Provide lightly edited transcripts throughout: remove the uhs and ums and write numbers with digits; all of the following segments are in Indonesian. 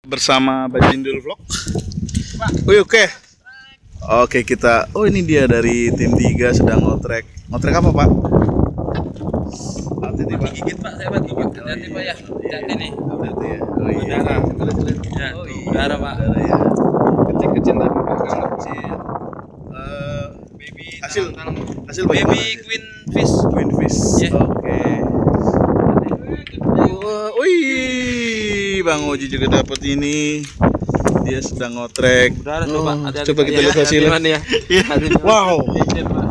Bersama Bajindul Vlog. Oke. Oke, kita. Oh, ini dia dari tim 3 sedang ngotrek. Ngotrek apa, Pak? Hati-hati, Pak. Gigit, Pak. Saya gigit. Hati-hati, Pak ya. Hati-hati nih. Hati-hati ya. Oh iya. Udara. Ya, udara, Pak. Udara ya. Kecil-kecil tapi Pak. Kecil. Baby Hasil baby queen fish. Queen fish. Yeah. Oke. Wih, Bang Oji juga dapat ini. Dia sedang ngotrek. Udara coba. Hati-hati, Coba kita lihat hasilnya. Ya. Wow. Kecil, Pak.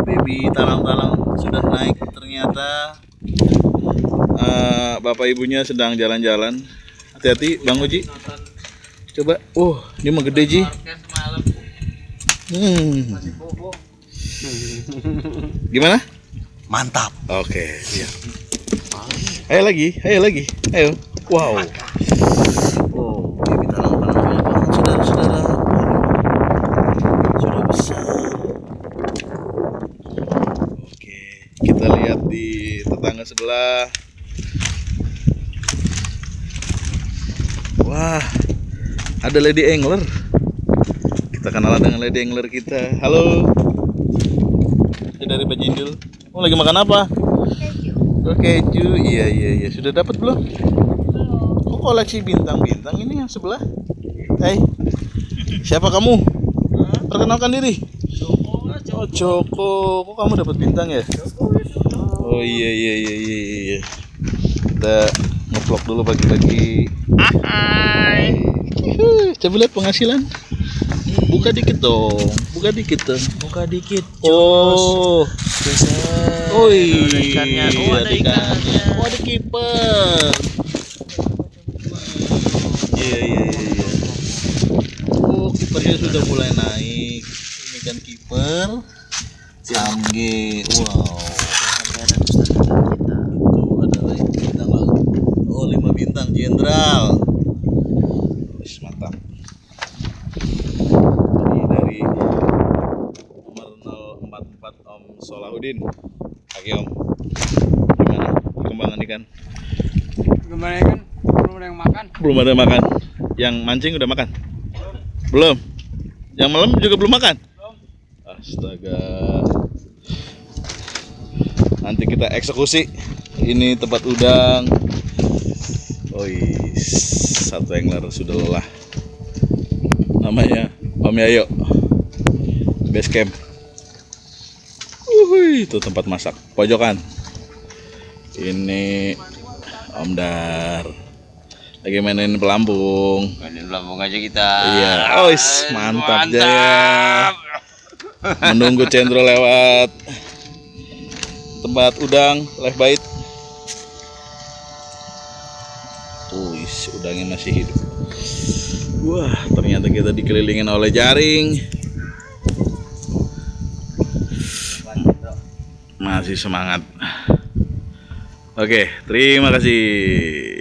Baby talang-talang sudah naik ternyata. Bapak ibunya sedang jalan-jalan. Hati-hati, Bang Oji. Coba. Ini mah gede, Ji. Gimana? Mantap. Oke, iya. Ayo lagi. Ayo. Wow. Baby talang-talangnya banget, saudara-saudara. Sudah besar. Oke, kita lihat di tetangga sebelah. Wah, ada lady angler. Kita kenalan dengan lady angler kita. Halo. Ini dari Bajindul. Lagi makan apa? Keju. Keju. Iya. Sudah dapat belum? Kok koleksi bintang-bintang ini yang sebelah? Hai. Siapa kamu? Perkenalkan diri. Oh, Joko. Kok kamu dapat bintang ya? Oh iya. Kita nge-vlog dulu pagi-pagi. Hai. Coba lihat penghasilan. Buka dikit dong. Buka dikit. Oh. Geser. Ada ikannya. ada ikannya. Ada kiper. Iya. Kipernya sudah mulai naik. Ini kan kiper. Samge. Wow. Itu ada lagi bintang bang. 5 bintang jenderal. Wis mantap. Ini dari nomor 044 Om Solahuddin. Oke Om. Gimana perkembangan ikan? Gimana kan? Belum ada yang makan. Belum ada makan. Yang mancing udah makan? Belum. Yang malam juga belum makan? Astaga. Nanti kita eksekusi. Ini tempat udang. Satu angler sudah lelah. Namanya Om Yayo. Base camp. Itu tempat masak. Pojokan. Ini Om Dar. Lagi mainin pelampung. Mainin pelampung aja kita. Iya. Mantap Jaya. Menunggu Cendro lewat. Tempat udang, live bait. Udangnya masih hidup. Wah, ternyata kita dikelilingin oleh jaring. Masih semangat. Oke, terima kasih.